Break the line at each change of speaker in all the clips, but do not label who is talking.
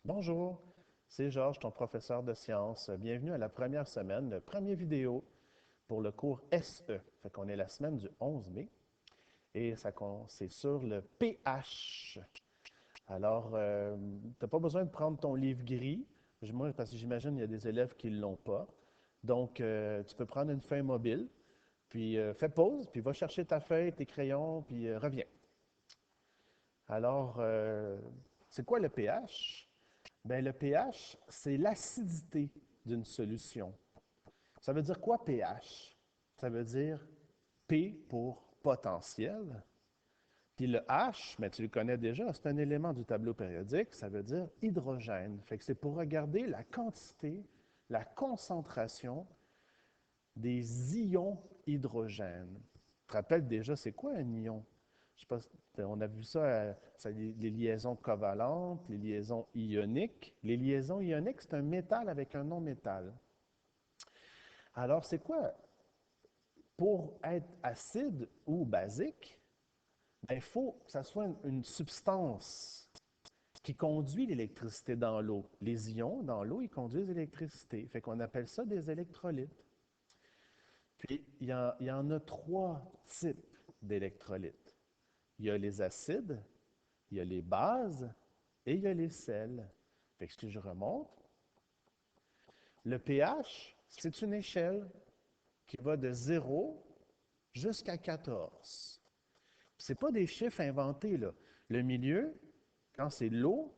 Bonjour, c'est Georges, ton professeur de sciences. Bienvenue à la première semaine, le premier vidéo pour le cours SE. Fait qu'on est la semaine du 11 mai et c'est sur le pH. Alors, tu n'as pas besoin de prendre ton livre gris, moi, parce que j'imagine qu'il y a des élèves qui ne l'ont pas. Donc, tu peux prendre une feuille mobile, puis fais pause, puis va chercher ta feuille, tes crayons, puis reviens. Alors, c'est quoi le pH? Bien, le pH, c'est l'acidité d'une solution. Ça veut dire quoi pH? Ça veut dire P pour potentiel. Puis le H, mais tu le connais déjà, c'est un élément du tableau périodique, ça veut dire hydrogène. Fait que c'est pour regarder la quantité, la concentration des ions hydrogène. Tu te rappelles déjà, c'est quoi un ion? Je sais pas, on a vu ça, les liaisons covalentes, les liaisons ioniques. Les liaisons ioniques, c'est un métal avec un non-métal. Alors, c'est quoi? Pour être acide ou basique, ben, il faut que ça soit une substance qui conduit l'électricité dans l'eau. Les ions dans l'eau, ils conduisent l'électricité. Fait qu'on appelle ça des électrolytes. Puis, il y en a trois types d'électrolytes. Il y a les acides, il y a les bases et il y a les sels. Fait que si je remonte, le pH, c'est une échelle qui va de 0 jusqu'à 14. Ce pas des chiffres inventés, là. Le milieu, quand c'est l'eau,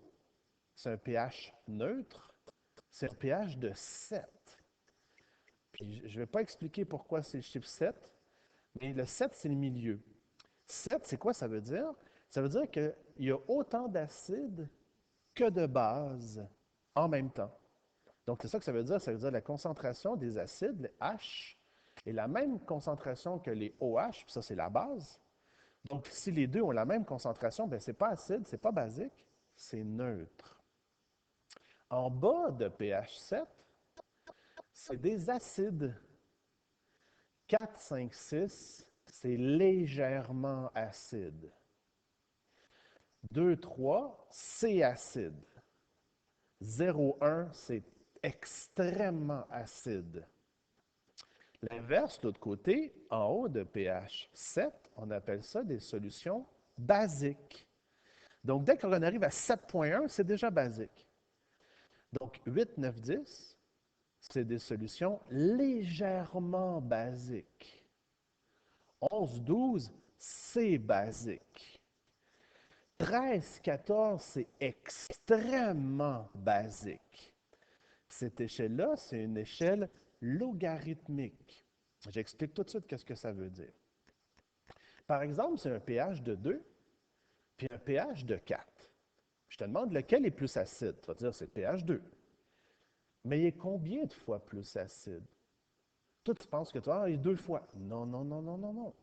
c'est un pH neutre, c'est un pH de 7. Puis je ne vais pas expliquer pourquoi c'est le chiffre 7, mais le 7, c'est le milieu. 7, c'est quoi ça veut dire? Ça veut dire qu'il y a autant d'acide que de base en même temps. Donc, c'est ça que ça veut dire. Ça veut dire que la concentration des acides, les H, est la même concentration que les OH, puis ça, c'est la base. Donc, si les deux ont la même concentration, bien, ce n'est pas acide, ce n'est pas basique, c'est neutre. En bas de pH 7, c'est des acides. 4, 5, 6, c'est légèrement acide. 2, 3, c'est acide. 0, 1, c'est extrêmement acide. L'inverse, de l'autre côté, en haut de pH 7, on appelle ça des solutions basiques. Donc, dès qu'on arrive à 7,1, c'est déjà basique. Donc, 8, 9, 10, c'est des solutions légèrement basiques. 11, 12, c'est basique. 13, 14, c'est extrêmement basique. Cette échelle-là, c'est une échelle logarithmique. J'explique tout de suite qu'est-ce que ça veut dire. Par exemple, c'est un pH de 2 puis un pH de 4. Je te demande lequel est plus acide. Tu vas dire c'est le pH 2. Mais il est combien de fois plus acide? Toi, tu penses que tu il est 2 fois. Non, non, non, non, non, non.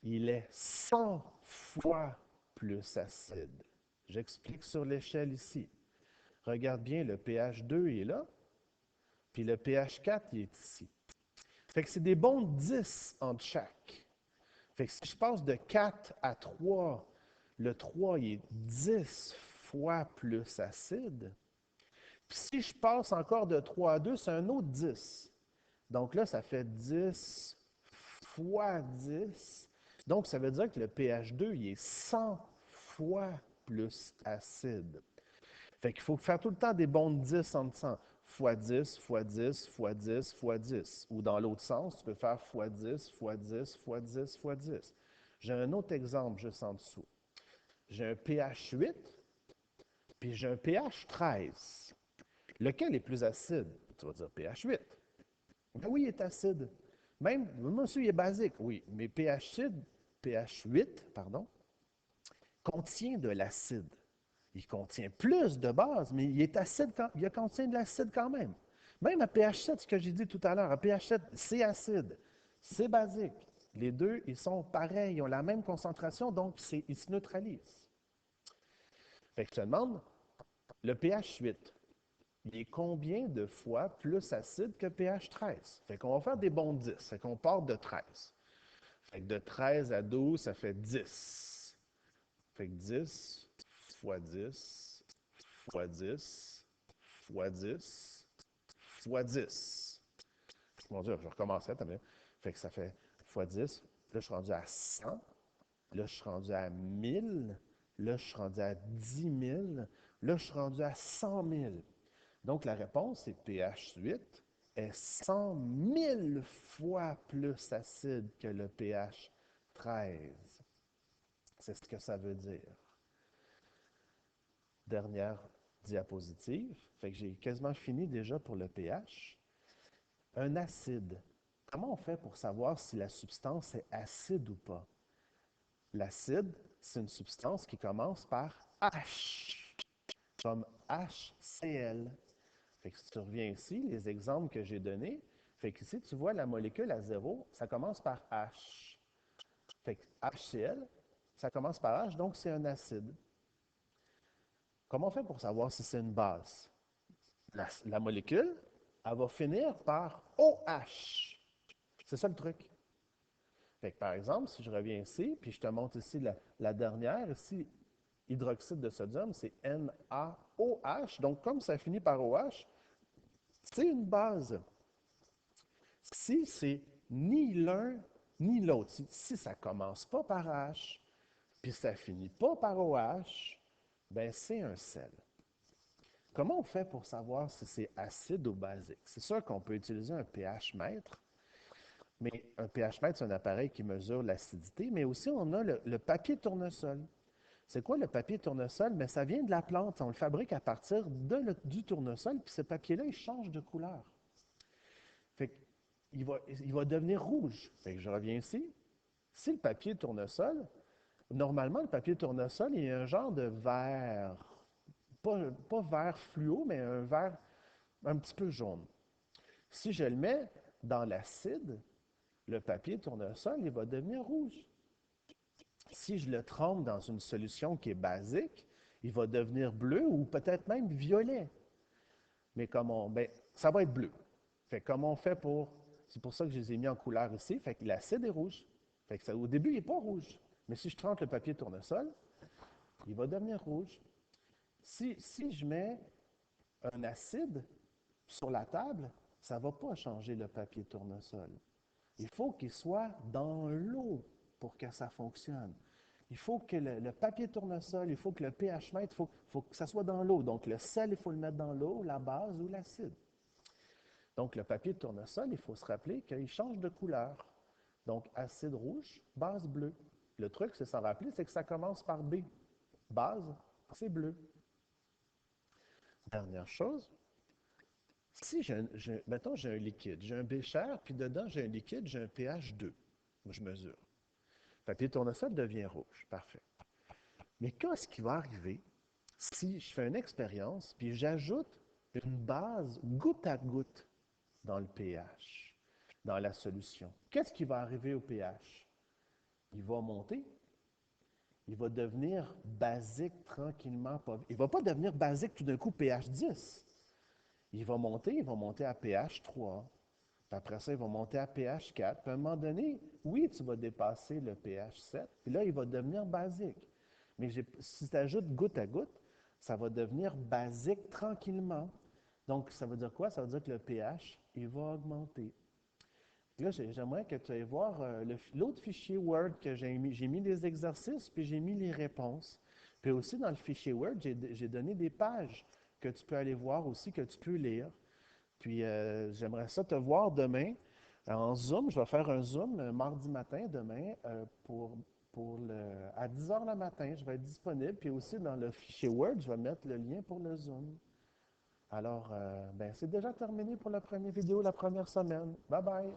Il est 100 fois plus acide. J'explique sur l'échelle ici. Regarde bien, le pH 2 est là, puis le pH 4 il est ici. Fait que c'est des bons 10 entre chaque. Fait que si je passe de 4 à 3, le 3 il est 10 fois plus acide. Puis si je passe encore de 3 à 2, c'est un autre 10. Donc là, ça fait 10 fois 10. Donc, ça veut dire que le pH 2, il est 100 fois plus acide. Fait qu'il faut faire tout le temps des bons de 10 en 100. Fois 10, fois 10, fois 10, fois 10. Ou dans l'autre sens, tu peux faire fois 10, fois 10, fois 10, fois 10. J'ai un autre exemple juste en dessous. J'ai un pH 8, puis j'ai un pH 13. Lequel est plus acide? Tu vas dire pH 8. Ben oui, il est acide. Même, monsieur, il est basique, oui, mais pH 8, pardon, contient de l'acide. Il contient plus de base, mais il est acide il contient de l'acide quand même. Même à pH 7, ce que j'ai dit tout à l'heure, à pH 7, c'est acide, c'est basique. Les deux, ils sont pareils, ils ont la même concentration, donc ils se neutralisent. Fait que je te demande, le pH 8, il est combien de fois plus acide que pH 13? Fait qu'on va faire des bons 10. Fait qu'on part de 13. Fait que de 13 à 12, ça fait 10. Fait que 10 fois 10 fois 10, fois 10, fois 10. Mon Dieu, je recommencerai. Fait que ça fait fois 10. Là, je suis rendu à 100. Là, je suis rendu à 1000. Là, je suis rendu à 10 000. Là, je suis rendu à 100 000. Donc, la réponse c'est pH 8 est 100 000 fois plus acide que le pH 13. C'est ce que ça veut dire. Dernière diapositive. Fait que j'ai quasiment fini déjà pour le pH. Un acide. Comment on fait pour savoir si la substance est acide ou pas? L'acide, c'est une substance qui commence par H, comme HCl. Fait que si tu reviens ici, les exemples que j'ai donnés, fait que ici, tu vois la molécule à 0, ça commence par H. Fait que HCl, ça commence par H, donc c'est un acide. Comment on fait pour savoir si c'est une base? La molécule, elle va finir par OH. C'est ça le truc. Fait que par exemple, si je reviens ici, puis je te montre ici la dernière, ici, hydroxyde de sodium, c'est NaOH. Donc, comme ça finit par OH, c'est une base. Si c'est ni l'un ni l'autre, si ça ne commence pas par H, puis ça ne finit pas par OH, ben c'est un sel. Comment on fait pour savoir si c'est acide ou basique? C'est sûr qu'on peut utiliser un pH mètre, mais un pH mètre, c'est un appareil qui mesure l'acidité, mais aussi on a le papier tournesol. C'est quoi le papier tournesol? Mais ça vient de la plante. On le fabrique à partir du tournesol, puis ce papier-là, il change de couleur. Fait il va devenir rouge. Fait que je reviens ici. Si le papier tournesol, normalement, le papier tournesol, il y a un genre de vert, pas vert fluo, mais un vert un petit peu jaune. Si je le mets dans l'acide, le papier tournesol, il va devenir rouge. Si je le trempe dans une solution qui est basique, il va devenir bleu ou peut-être même violet. Mais ça va être bleu. Fait comment on fait pour. C'est pour ça que je les ai mis en couleur ici. Fait que l'acide est rouge. Fait que au début, il n'est pas rouge. Mais si je trempe le papier tournesol, il va devenir rouge. Si je mets un acide sur la table, ça ne va pas changer le papier tournesol. Il faut qu'il soit dans l'eau pour que ça fonctionne. Il faut que le papier tournesol, il faut que le pH mètre, il faut que ça soit dans l'eau. Donc, le sel, il faut le mettre dans l'eau, la base ou l'acide. Donc, le papier de tournesol, il faut se rappeler qu'il change de couleur. Donc, acide rouge, base bleue. Le truc, c'est s'en rappeler, c'est que ça commence par B. Base, c'est bleu. Dernière chose, si mettons, j'ai un liquide, j'ai un bécher, puis dedans, j'ai un liquide, j'ai un pH 2. Moi, je mesure. Le papier de tournesol devient rouge. Parfait. Mais qu'est-ce qui va arriver si je fais une expérience, puis j'ajoute une base goutte à goutte dans le pH, dans la solution? Qu'est-ce qui va arriver au pH? Il va monter. Il va devenir basique tranquillement. Il ne va pas devenir basique tout d'un coup pH 10. Il va monter à pH 3. Puis après ça, il va monter à pH 4. Puis à un moment donné, oui, tu vas dépasser le pH 7. Puis là, il va devenir basique. Mais si tu ajoutes goutte à goutte, ça va devenir basique tranquillement. Donc, ça veut dire quoi? Ça veut dire que le pH, il va augmenter. Là, j'aimerais que tu ailles voir l'autre fichier Word que j'ai mis. J'ai mis les exercices, puis j'ai mis les réponses. Puis aussi, dans le fichier Word, j'ai donné des pages que tu peux aller voir aussi, que tu peux lire. Puis, j'aimerais ça te voir demain en Zoom. Je vais faire un Zoom mardi matin, demain, à 10 heures le matin. Je vais être disponible. Puis aussi, dans le fichier Word, je vais mettre le lien pour le Zoom. Alors, c'est déjà terminé pour la première vidéo, la première semaine. Bye bye!